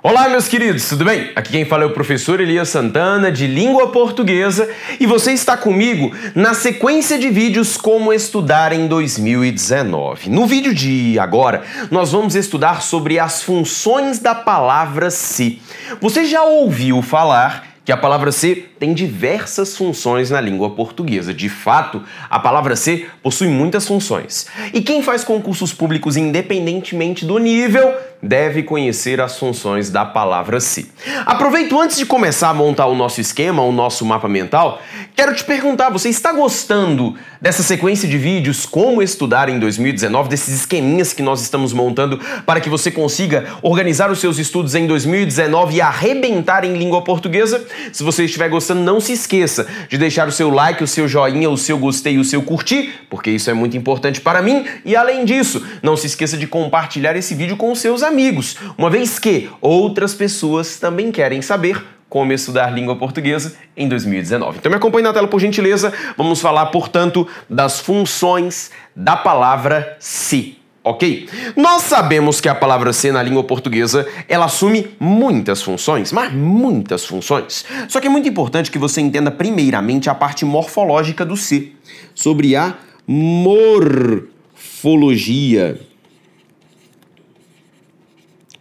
Olá, meus queridos, tudo bem? Aqui quem fala é o professor Elias Santana, de Língua Portuguesa, e você está comigo na sequência de vídeos Como Estudar em 2019. No vídeo de agora, nós vamos estudar sobre as funções da palavra se. Você já ouviu falar que a palavra se tem diversas funções na língua portuguesa. De fato, a palavra se possui muitas funções. E quem faz concursos públicos, independentemente do nível, deve conhecer as funções da palavra se. Aproveito antes de começar a montar o nosso esquema, o nosso mapa mental, quero te perguntar, você está gostando dessa sequência de vídeos Como Estudar em 2019, desses esqueminhas que nós estamos montando para que você consiga organizar os seus estudos em 2019 e arrebentar em língua portuguesa? Se você estiver gostando, não se esqueça de deixar o seu like, o seu joinha, o seu gostei e o seu curtir, porque isso é muito importante para mim. E além disso, não se esqueça de compartilhar esse vídeo com os seus amigos, uma vez que outras pessoas também querem saber como estudar língua portuguesa em 2019. Então me acompanhe na tela, por gentileza. Vamos falar, portanto, das funções da palavra se. Ok? Nós sabemos que a palavra se na língua portuguesa, ela assume muitas funções, mas muitas funções. Só que é muito importante que você entenda primeiramente a parte morfológica do se, sobre a morfologia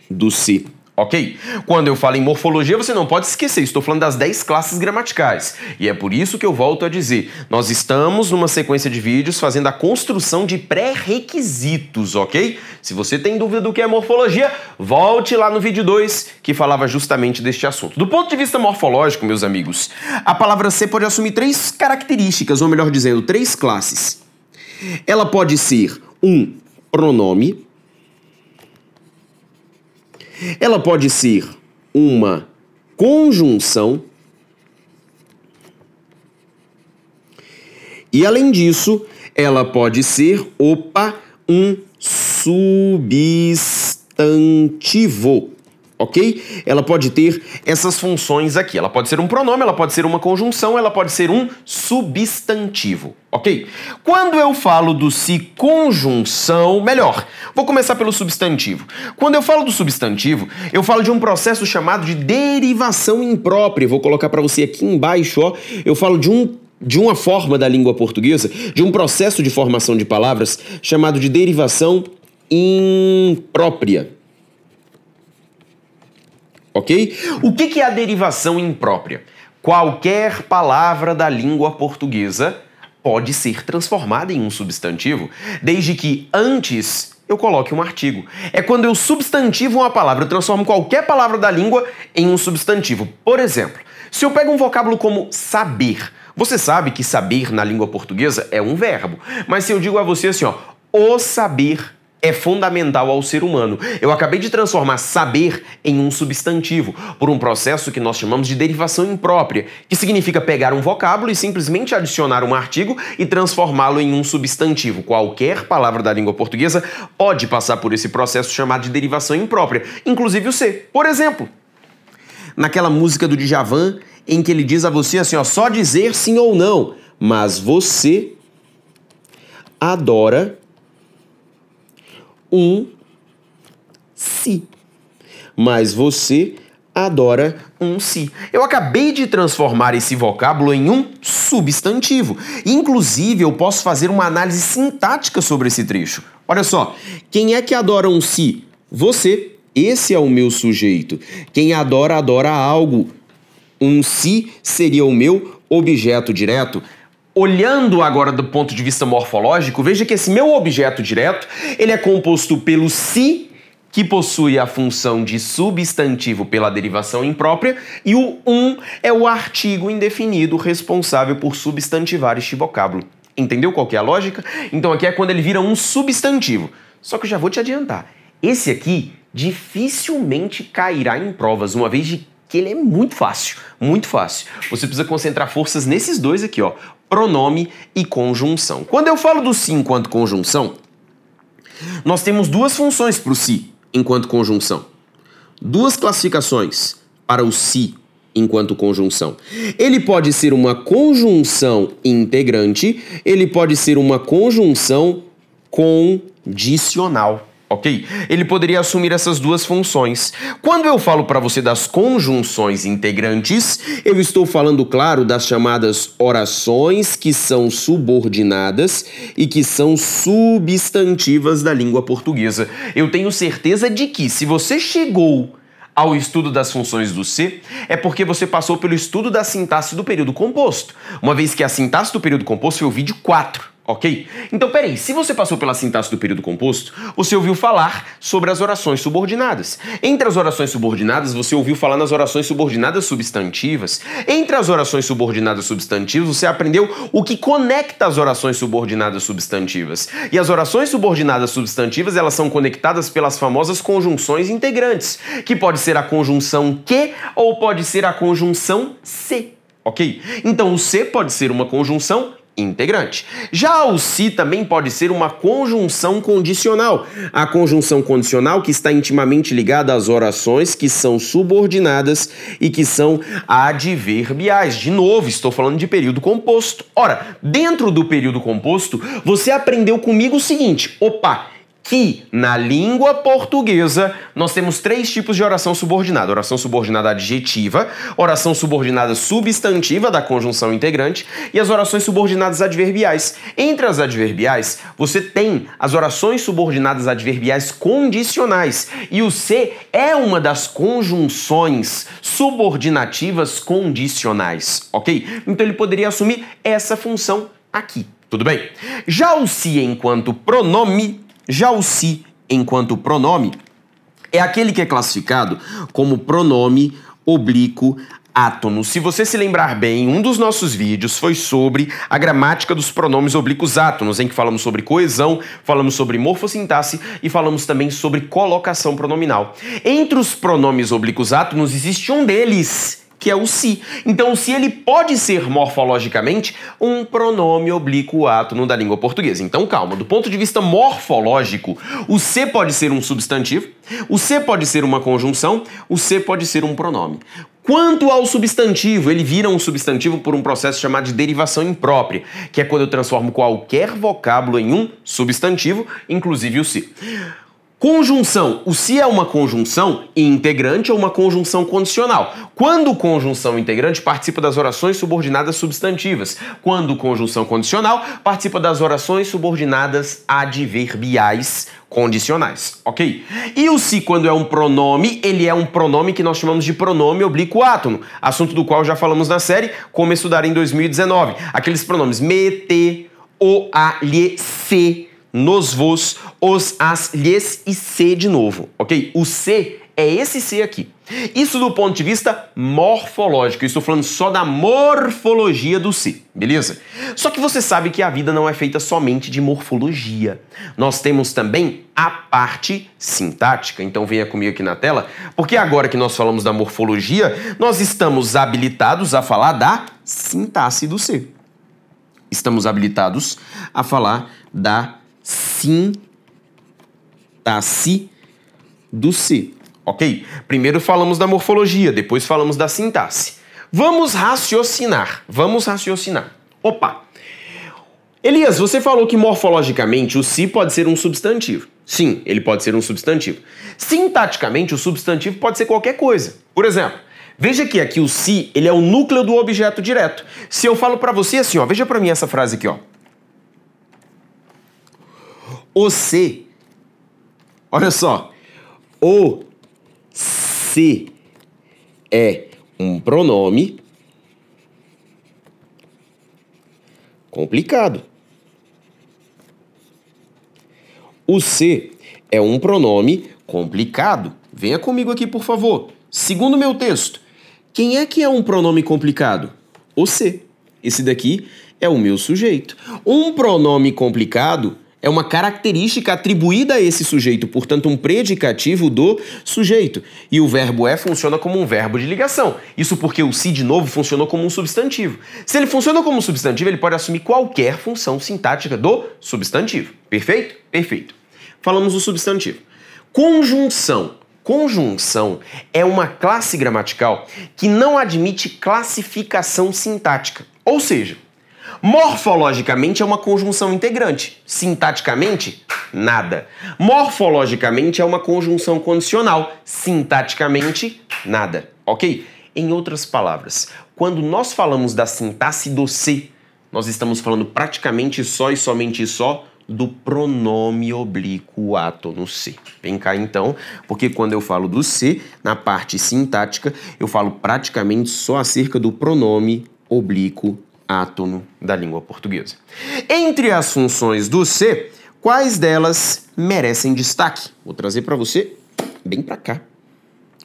do se. Ok? Quando eu falo em morfologia, você não pode esquecer, estou falando das 10 classes gramaticais. E é por isso que eu volto a dizer, nós estamos numa sequência de vídeos fazendo a construção de pré-requisitos, ok? Se você tem dúvida do que é morfologia, volte lá no vídeo 2, que falava justamente deste assunto. Do ponto de vista morfológico, meus amigos, a palavra se pode assumir 3 características, ou melhor dizendo, 3 classes. Ela pode ser um pronome, ela pode ser uma conjunção e, além disso, ela pode ser, um substantivo, ok? Ela pode ter essas funções aqui. Ela pode ser um pronome, ela pode ser uma conjunção, ela pode ser um substantivo, ok? Quando eu falo do se conjunção, melhor, vou começar pelo substantivo. Quando eu falo do substantivo, eu falo de um processo chamado de derivação imprópria. Vou colocar para você aqui embaixo, ó. Eu falo de uma forma da língua portuguesa, de um processo de formação de palavras chamado de derivação imprópria. Ok? O que é a derivação imprópria? Qualquer palavra da língua portuguesa pode ser transformada em um substantivo, desde que antes eu coloque um artigo. É quando eu substantivo uma palavra, eu transformo qualquer palavra da língua em um substantivo. Por exemplo, se eu pego um vocábulo como saber, você sabe que saber na língua portuguesa é um verbo, mas se eu digo a você assim, ó, o saber é fundamental ao ser humano. Eu acabei de transformar saber em um substantivo por um processo que nós chamamos de derivação imprópria, que significa pegar um vocábulo e simplesmente adicionar um artigo e transformá-lo em um substantivo. Qualquer palavra da língua portuguesa pode passar por esse processo chamado de derivação imprópria, inclusive o se. Por exemplo, naquela música do Djavan, em que ele diz a você assim, ó, só dizer sim ou não, mas você adora um si. Mas você adora um si. Eu acabei de transformar esse vocábulo em um substantivo. Inclusive, eu posso fazer uma análise sintática sobre esse trecho. Olha só, quem é que adora um si? Você. Esse é o meu sujeito. Quem adora, adora algo. Um si seria o meu objeto direto. Olhando agora do ponto de vista morfológico, veja que esse meu objeto direto, ele é composto pelo si, que possui a função de substantivo pela derivação imprópria, e o é o artigo indefinido responsável por substantivar este vocábulo. Entendeu qual que é a lógica? Então aqui é quando ele vira um substantivo. Só que eu já vou te adiantar, esse aqui dificilmente cairá em provas, uma vez que ele é muito fácil, muito fácil. Você precisa concentrar forças nesses dois aqui, ó, pronome e conjunção. Quando eu falo do si enquanto conjunção, nós temos 2 funções para o si enquanto conjunção. 2 classificações para o si enquanto conjunção. Ele pode ser uma conjunção integrante, ele pode ser uma conjunção condicional. ok? Ele poderia assumir essas duas funções. Quando eu falo para você das conjunções integrantes, eu estou falando, claro, das chamadas orações que são subordinadas e que são substantivas da língua portuguesa. Eu tenho certeza de que, se você chegou ao estudo das funções do ser, é porque você passou pelo estudo da sintaxe do período composto, uma vez que a sintaxe do período composto foi o vídeo 4. Ok? Então, peraí, se você passou pela sintaxe do período composto, você ouviu falar sobre as orações subordinadas. Entre as orações subordinadas, você ouviu falar nas orações subordinadas substantivas. Entre as orações subordinadas substantivas, você aprendeu o que conecta as orações subordinadas substantivas. E as orações subordinadas substantivas, elas são conectadas pelas famosas conjunções integrantes, que pode ser a conjunção que ou pode ser a conjunção se. Ok? Então, o se pode ser uma conjunção integrante. Já o se também pode ser uma conjunção condicional. A conjunção condicional que está intimamente ligada às orações que são subordinadas e que são adverbiais. De novo, estou falando de período composto. Ora, dentro do período composto, você aprendeu comigo o seguinte: que na língua portuguesa nós temos 3 tipos de oração subordinada. Oração subordinada adjetiva, oração subordinada substantiva da conjunção integrante e as orações subordinadas adverbiais. Entre as adverbiais, você tem as orações subordinadas adverbiais condicionais. E o se é uma das conjunções subordinativas condicionais, ok? Então ele poderia assumir essa função aqui, tudo bem? Já o se enquanto pronome é aquele que é classificado como pronome oblíquo átono. Se você se lembrar bem, um dos nossos vídeos foi sobre a gramática dos pronomes oblíquos átonos, em que falamos sobre coesão, falamos sobre morfossintaxe e falamos também sobre colocação pronominal. Entre os pronomes oblíquos átonos existe um deles, que é o se. Então o se ele pode ser morfologicamente um pronome oblíquo átono da língua portuguesa. Então calma, do ponto de vista morfológico, o se pode ser um substantivo, o se pode ser uma conjunção, o se pode ser um pronome. Quanto ao substantivo, ele vira um substantivo por um processo chamado de derivação imprópria, que é quando eu transformo qualquer vocábulo em um substantivo, inclusive o se. Conjunção. O se é uma conjunção integrante ou uma conjunção condicional. Quando conjunção integrante, participa das orações subordinadas substantivas. Quando conjunção condicional, participa das orações subordinadas adverbiais condicionais, ok? E o se, quando é um pronome, ele é um pronome que nós chamamos de pronome oblíquo átono, assunto do qual já falamos na série Como Estudar em 2019. Aqueles pronomes me, te, o, a, lhe, se, nos, vos, os, as, lhes e se de novo, ok? O se é esse se aqui. Isso do ponto de vista morfológico. Eu estou falando só da morfologia do se, beleza? Só que você sabe que a vida não é feita somente de morfologia. Nós temos também a parte sintática. Então venha comigo aqui na tela, porque agora que nós falamos da morfologia, nós estamos habilitados a falar da sintaxe do se. Estamos habilitados a falar da sintaxe do se, ok? Primeiro falamos da morfologia, depois falamos da sintaxe. Vamos raciocinar. Elias, você falou que morfologicamente o se pode ser um substantivo. Sim, ele pode ser um substantivo. Sintaticamente, o substantivo pode ser qualquer coisa. Por exemplo, veja que aqui o se, ele é o núcleo do objeto direto. Se eu falo pra você assim, ó, veja pra mim essa frase aqui, ó. O se, olha só, o se é um pronome complicado. O se é um pronome complicado. Venha comigo aqui, por favor. Segundo meu texto, quem é que é um pronome complicado? O se. Esse daqui é o meu sujeito. Um pronome complicado é uma característica atribuída a esse sujeito, portanto, um predicativo do sujeito. E o verbo é funciona como um verbo de ligação. Isso porque o se, de novo, funcionou como um substantivo. Se ele funciona como um substantivo, ele pode assumir qualquer função sintática do substantivo. Perfeito? Perfeito. Falamos do substantivo. Conjunção. Conjunção é uma classe gramatical que não admite classificação sintática. Ou seja, morfologicamente é uma conjunção integrante. Sintaticamente, nada. Morfologicamente é uma conjunção condicional, sintaticamente, nada, ok? Em outras palavras, quando nós falamos da sintaxe do se, nós estamos falando praticamente só e somente só do pronome oblíquo átono se. Vem cá então, porque quando eu falo do se, na parte sintática, eu falo praticamente só acerca do pronome oblíquo átono da língua portuguesa. Entre as funções do se, quais delas merecem destaque? Vou trazer para você bem para cá.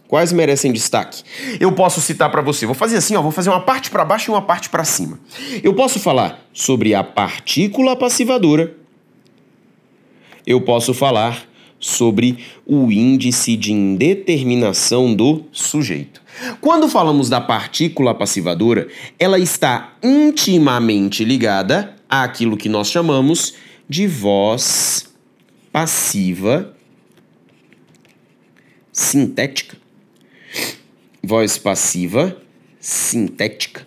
Quais merecem destaque? Eu posso citar para você, vou fazer assim, ó, vou fazer uma parte para baixo e uma parte para cima. Eu posso falar sobre a partícula passivadora. Eu posso falar sobre o índice de indeterminação do sujeito. Quando falamos da partícula passivadora, ela está intimamente ligada àquilo que nós chamamos de voz passiva sintética. Voz passiva sintética.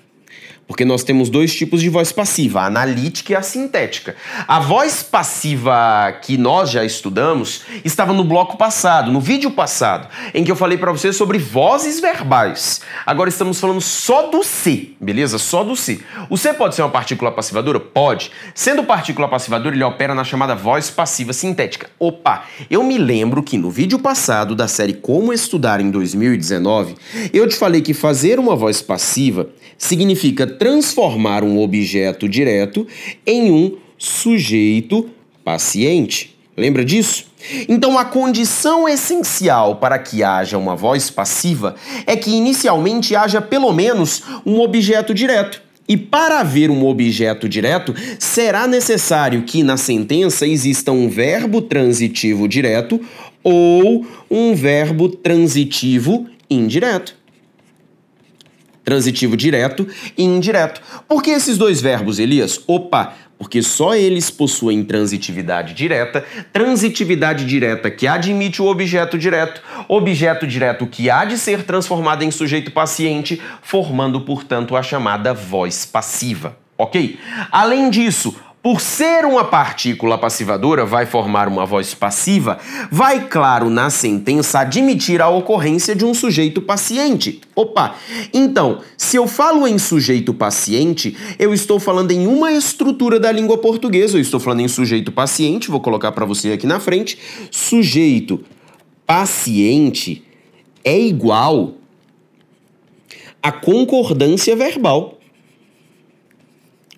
Porque nós temos dois tipos de voz passiva, a analítica e a sintética. A voz passiva que nós já estudamos estava no bloco passado, no vídeo passado, em que eu falei para você sobre vozes verbais. Agora estamos falando só do se, beleza? Só do se. O se pode ser uma partícula passivadora? Pode. Sendo partícula passivadora, ele opera na chamada voz passiva sintética. Opa, eu me lembro que no vídeo passado da série Como Estudar em 2019, eu te falei que fazer uma voz passiva significa transformar um objeto direto em um sujeito paciente. Lembra disso? Então, a condição essencial para que haja uma voz passiva é que inicialmente haja pelo menos um objeto direto. E para haver um objeto direto, será necessário que na sentença exista um verbo transitivo direto ou um verbo transitivo indireto. Transitivo direto e indireto. Por que esses dois verbos, Elias? Opa, porque só eles possuem transitividade direta que admite o objeto direto que há de ser transformado em sujeito paciente, formando, portanto, a chamada voz passiva, ok? Além disso, por ser uma partícula passivadora, vai formar uma voz passiva, vai, claro, na sentença admitir a ocorrência de um sujeito paciente. Opa! Então, se eu falo em sujeito paciente, eu estou falando em uma estrutura da língua portuguesa. Eu estou falando em sujeito paciente, vou colocar para você aqui na frente. Sujeito paciente é igual a concordância verbal.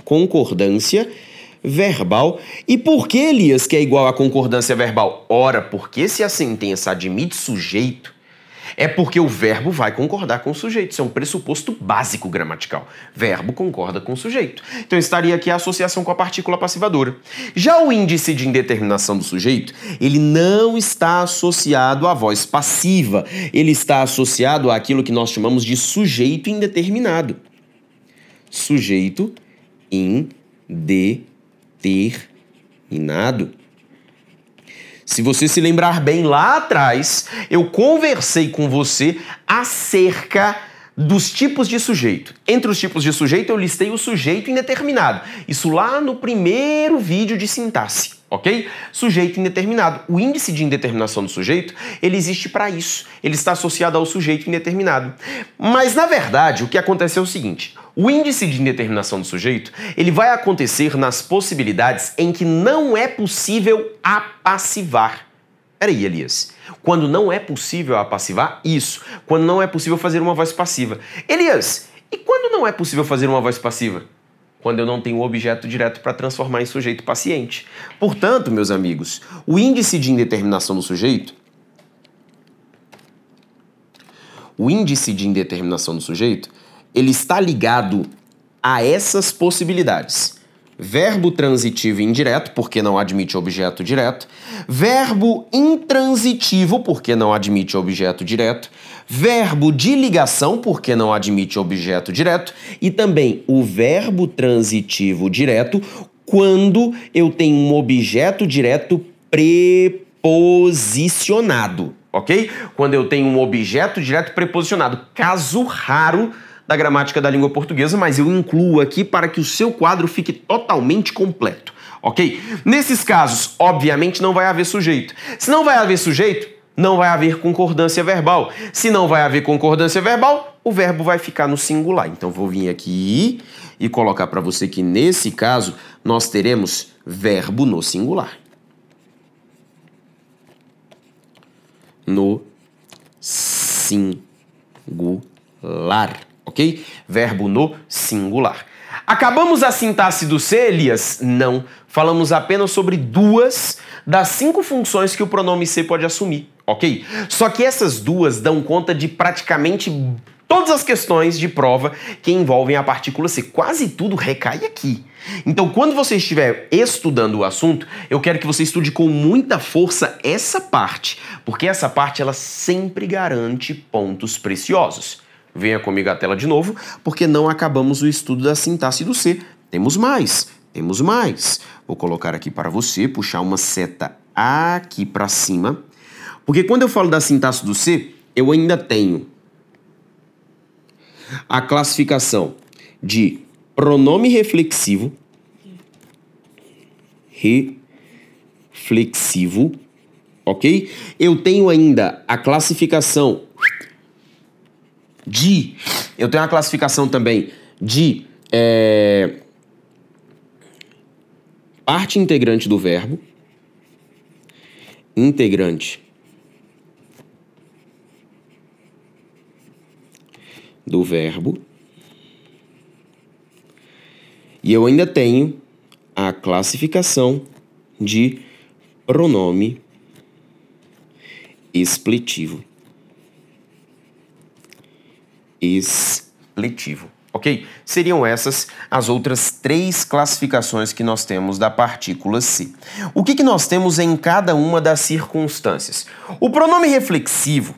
Concordância verbal. E por que, Elias, que é igual à concordância verbal? Ora, porque se a sentença admite sujeito, é porque o verbo vai concordar com o sujeito. Isso é um pressuposto básico gramatical. Verbo concorda com o sujeito. Então estaria aqui a associação com a partícula passivadora. Já o índice de indeterminação do sujeito, ele não está associado à voz passiva. Ele está associado àquilo que nós chamamos de sujeito indeterminado. Sujeito indeterminado. Se você se lembrar bem, lá atrás, eu conversei com você acerca dos tipos de sujeito. Entre os tipos de sujeito, eu listei o sujeito indeterminado. Isso lá no primeiro vídeo de sintaxe, ok? Sujeito indeterminado. O índice de indeterminação do sujeito, ele existe para isso. Ele está associado ao sujeito indeterminado. Mas, na verdade, o que acontece é o seguinte: o índice de indeterminação do sujeito, ele vai acontecer nas possibilidades em que não é possível apassivar. Peraí, Elias. Quando não é possível apassivar, isso. Quando não é possível fazer uma voz passiva. Elias, e quando não é possível fazer uma voz passiva? Quando eu não tenho o objeto direto para transformar em sujeito paciente. Portanto, meus amigos, o índice de indeterminação do sujeito, ele está ligado a essas possibilidades. Verbo transitivo indireto, porque não admite objeto direto. Verbo intransitivo, porque não admite objeto direto. Verbo de ligação, porque não admite objeto direto. E também o verbo transitivo direto, quando eu tenho um objeto direto preposicionado, ok? Quando eu tenho um objeto direto preposicionado. Caso raro da gramática da língua portuguesa, mas eu incluo aqui para que o seu quadro fique totalmente completo, ok? Nesses casos, obviamente, não vai haver sujeito. Se não vai haver sujeito, não vai haver concordância verbal. Se não vai haver concordância verbal, o verbo vai ficar no singular. Então, vou vir aqui e colocar para você que, nesse caso, nós teremos verbo no singular. No singular, ok? Verbo no singular. Acabamos a sintaxe do ser, Elias? Não. Falamos apenas sobre 2 das 5 funções que o pronome ser pode assumir, ok? Só que essas 2 dão conta de praticamente todas as questões de prova que envolvem a partícula ser. Quase tudo recai aqui. Então, quando você estiver estudando o assunto, eu quero que você estude com muita força essa parte, porque essa parte ela sempre garante pontos preciosos. Venha comigo à tela de novo, porque não acabamos o estudo da sintaxe do ser. Temos mais, temos mais. Vou colocar aqui para você, puxar uma seta aqui para cima, porque quando eu falo da sintaxe do ser, eu ainda tenho a classificação de pronome reflexivo, ok? Eu tenho ainda a classificação de... Eu tenho a classificação também de parte integrante do verbo, integrante do verbo, e eu ainda tenho a classificação de pronome expletivo. Ok? Seriam essas as outras 3 classificações que nós temos da partícula se. O que nós temos em cada uma das circunstâncias? O pronome reflexivo,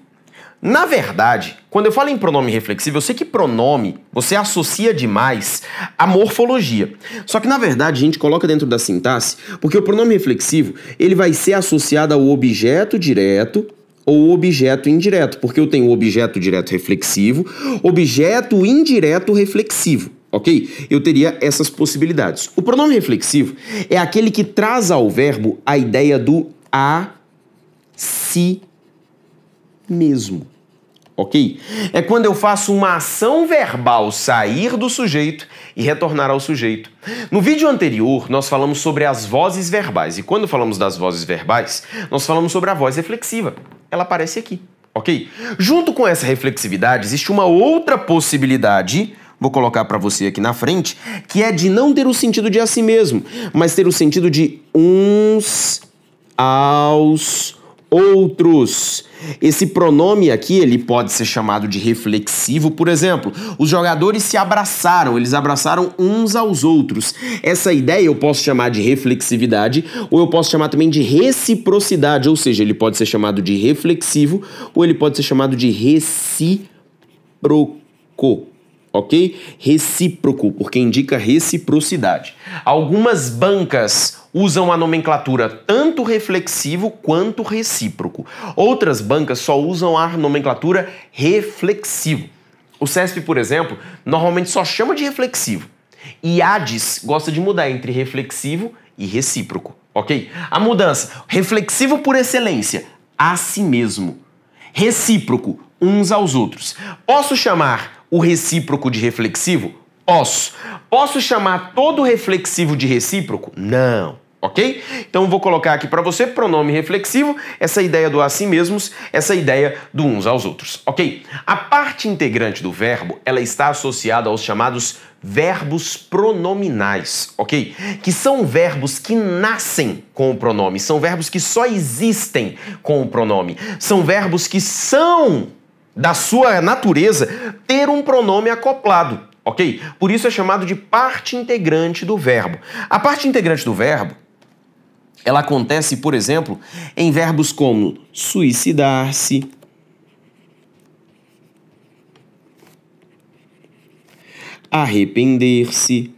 na verdade, quando eu falo em pronome reflexivo, eu sei que pronome você associa demais à morfologia. Só que, na verdade, a gente coloca dentro da sintaxe, porque o pronome reflexivo ele vai ser associado ao objeto direto ou objeto indireto, porque eu tenho o objeto direto reflexivo, objeto indireto reflexivo, ok? Eu teria essas possibilidades. O pronome reflexivo é aquele que traz ao verbo a ideia do a si mesmo, ok? É quando eu faço uma ação verbal sair do sujeito e retornar ao sujeito. No vídeo anterior, nós falamos sobre as vozes verbais, e quando falamos das vozes verbais, nós falamos sobre a voz reflexiva. Ela aparece aqui, ok? Junto com essa reflexividade, existe uma outra possibilidade, vou colocar para você aqui na frente, que é de não ter o sentido de a si mesmo, mas ter o sentido de uns aos outros. Esse pronome aqui, ele pode ser chamado de reflexivo, por exemplo, os jogadores se abraçaram, eles abraçaram uns aos outros. Essa ideia eu posso chamar de reflexividade, ou eu posso chamar também de reciprocidade, ou seja, ele pode ser chamado de reflexivo, ou ele pode ser chamado de recíproco. Ok? Recíproco, porque indica reciprocidade. Algumas bancas usam a nomenclatura tanto reflexivo quanto recíproco. Outras bancas só usam a nomenclatura reflexivo. O CESP, por exemplo, normalmente só chama de reflexivo. E ADES gosta de mudar entre reflexivo e recíproco, ok? A mudança, reflexivo por excelência, a si mesmo. Recíproco, uns aos outros. Posso chamar o recíproco de reflexivo? Posso. Posso chamar todo reflexivo de recíproco? Não. Ok? Então vou colocar aqui para você pronome reflexivo, essa ideia do a si mesmos, essa ideia do uns aos outros. Ok? A parte integrante do verbo, ela está associada aos chamados verbos pronominais, ok? Que são verbos que nascem com o pronome, são verbos que só existem com o pronome, são verbos que são da sua natureza ter um pronome acoplado, ok? Por isso é chamado de parte integrante do verbo. A parte integrante do verbo, ela acontece, por exemplo, em verbos como suicidar-se, arrepender-se,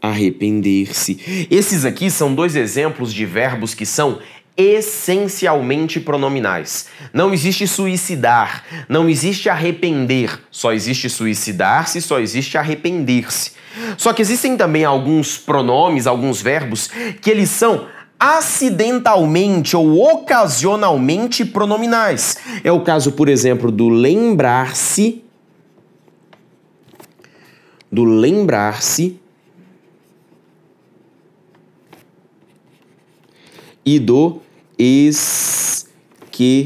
arrepender-se. Esses aqui são 2 exemplos de verbos que são essencialmente pronominais. Não existe suicidar, não existe arrepender, só existe suicidar-se, só existe arrepender-se. Só que existem também alguns pronomes, alguns verbos, que eles são acidentalmente ou ocasionalmente pronominais. É o caso, por exemplo, do lembrar-se, e do esquecer-se.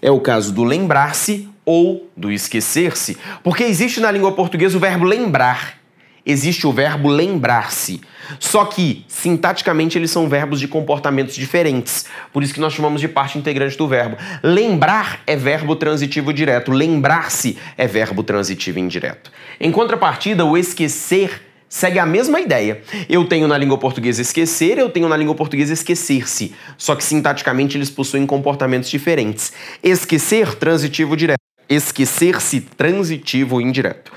É o caso do lembrar-se ou do esquecer-se, porque existe na língua portuguesa o verbo lembrar, existe o verbo lembrar-se. Só que, sintaticamente, eles são verbos de comportamentos diferentes. Por isso que nós chamamos de parte integrante do verbo. Lembrar é verbo transitivo direto, lembrar-se é verbo transitivo indireto. Em contrapartida, o esquecer segue a mesma ideia. Eu tenho na língua portuguesa esquecer, eu tenho na língua portuguesa esquecer-se. Só que sintaticamente eles possuem comportamentos diferentes. Esquecer, transitivo direto. Esquecer-se, transitivo indireto.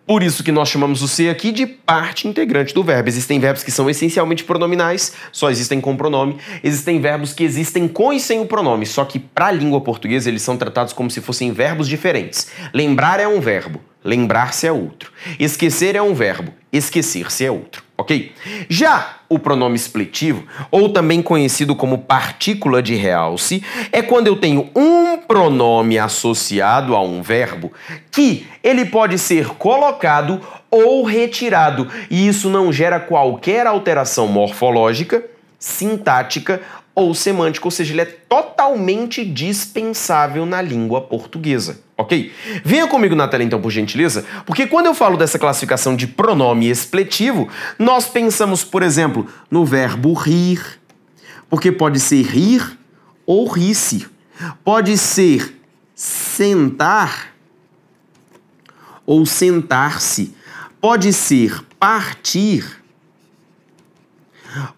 Por isso que nós chamamos o ser aqui de parte integrante do verbo. Existem verbos que são essencialmente pronominais, só existem com pronome. Existem verbos que existem com e sem o pronome, só que para a língua portuguesa eles são tratados como se fossem verbos diferentes. Lembrar é um verbo, lembrar-se é outro. Esquecer é um verbo, esquecer-se é outro, ok? Já o pronome expletivo, ou também conhecido como partícula de realce, é quando eu tenho um pronome associado a um verbo que ele pode ser colocado ou retirado, e isso não gera qualquer alteração morfológica, sintática ou semântica, ou seja, ele é totalmente dispensável na língua portuguesa, ok? Venha comigo na tela então, por gentileza, porque quando eu falo dessa classificação de pronome expletivo, nós pensamos, por exemplo, no verbo rir, porque pode ser rir ou rir-se, pode ser sentar ou sentar-se, pode ser partir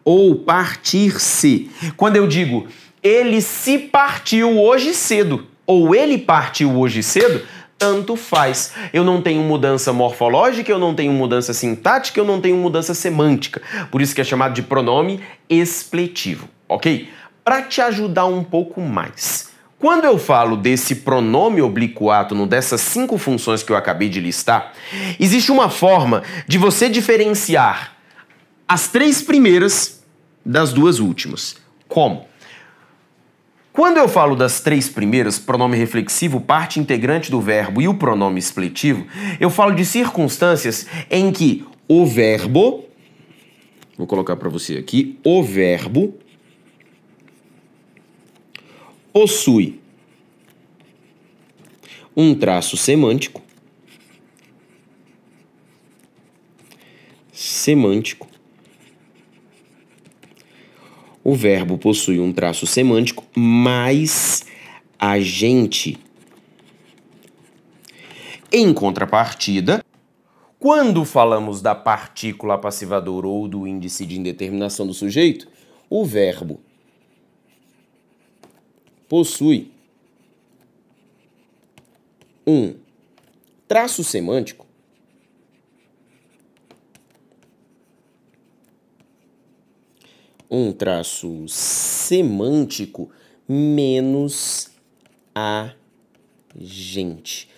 ou partir-se. Quando eu digo ele se partiu hoje cedo ou ele partiu hoje cedo, tanto faz. Eu não tenho mudança morfológica, eu não tenho mudança sintática, eu não tenho mudança semântica. Por isso que é chamado de pronome expletivo, ok? Para te ajudar um pouco mais, quando eu falo desse pronome oblíquo-átono, dessas 5 funções que eu acabei de listar, existe uma forma de você diferenciar as 3 primeiras das 2 últimas. Como? Quando eu falo das 3 primeiras, pronome reflexivo, parte integrante do verbo e o pronome expletivo, eu falo de circunstâncias em que o verbo, vou colocar para você aqui, o verbo possui um traço semântico, o verbo possui um traço semântico, mas agente. Em contrapartida, quando falamos da partícula passivadora ou do índice de indeterminação do sujeito, o verbo possui um traço semântico menos agente.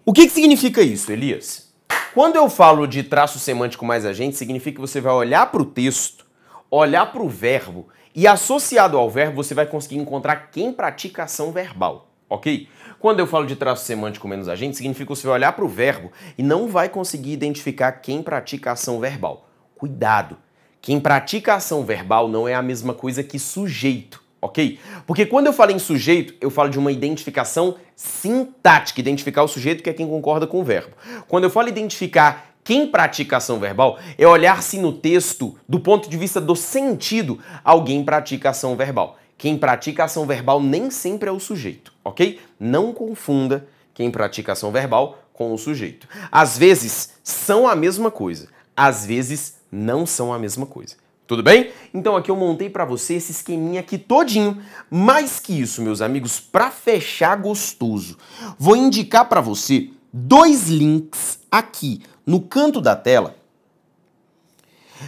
O que significa isso, Elias? Quando eu falo de traço semântico mais agente, significa que você vai olhar para o texto, olhar para o verbo e associado ao verbo você vai conseguir encontrar quem pratica ação verbal, ok? Quando eu falo de traço semântico menos agente, significa que você vai olhar para o verbo e não vai conseguir identificar quem pratica ação verbal. Cuidado! Quem pratica ação verbal não é a mesma coisa que sujeito, ok? Porque quando eu falo em sujeito, eu falo de uma identificação sintática, identificar o sujeito que é quem concorda com o verbo. Quando eu falo identificar quem pratica ação verbal, é olhar se no texto, do ponto de vista do sentido, alguém pratica ação verbal. Quem pratica ação verbal nem sempre é o sujeito, ok? Não confunda quem pratica ação verbal com o sujeito. Às vezes são a mesma coisa, às vezes não são a mesma coisa. Tudo bem? Então aqui eu montei para você esse esqueminha aqui todinho. Mais que isso, meus amigos, para fechar gostoso, vou indicar para você 2 links aqui no canto da tela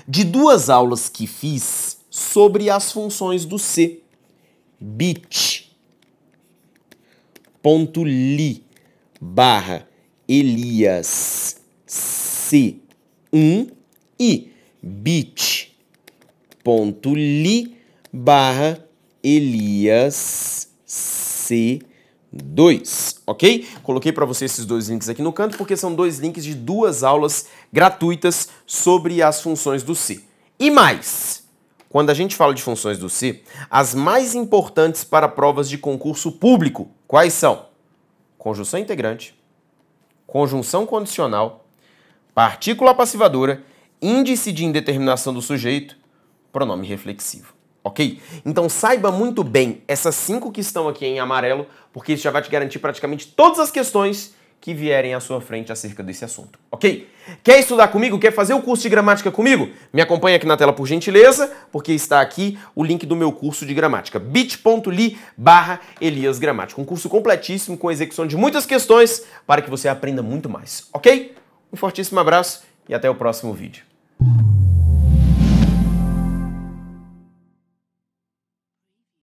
de 2 aulas que fiz sobre as funções do C. bit.ly barra Elias C1 e bit.ly barra Elias C2, ok? Coloquei para você esses dois links aqui no canto porque são dois links de duas aulas gratuitas sobre as funções do C. E mais, quando a gente fala de funções do C, as mais importantes para provas de concurso público, quais são? Conjunção integrante, conjunção condicional, partícula passivadora, índice de indeterminação do sujeito, pronome reflexivo, ok? Então saiba muito bem essas 5 que estão aqui em amarelo, porque isso já vai te garantir praticamente todas as questões que vierem à sua frente acerca desse assunto, ok? Quer estudar comigo? Quer fazer o curso de gramática comigo? Me acompanha aqui na tela por gentileza, porque está aqui o link do meu curso de gramática, bit.ly barra Elias Gramática. Um curso completíssimo com execução de muitas questões para que você aprenda muito mais, ok? Um fortíssimo abraço e até o próximo vídeo.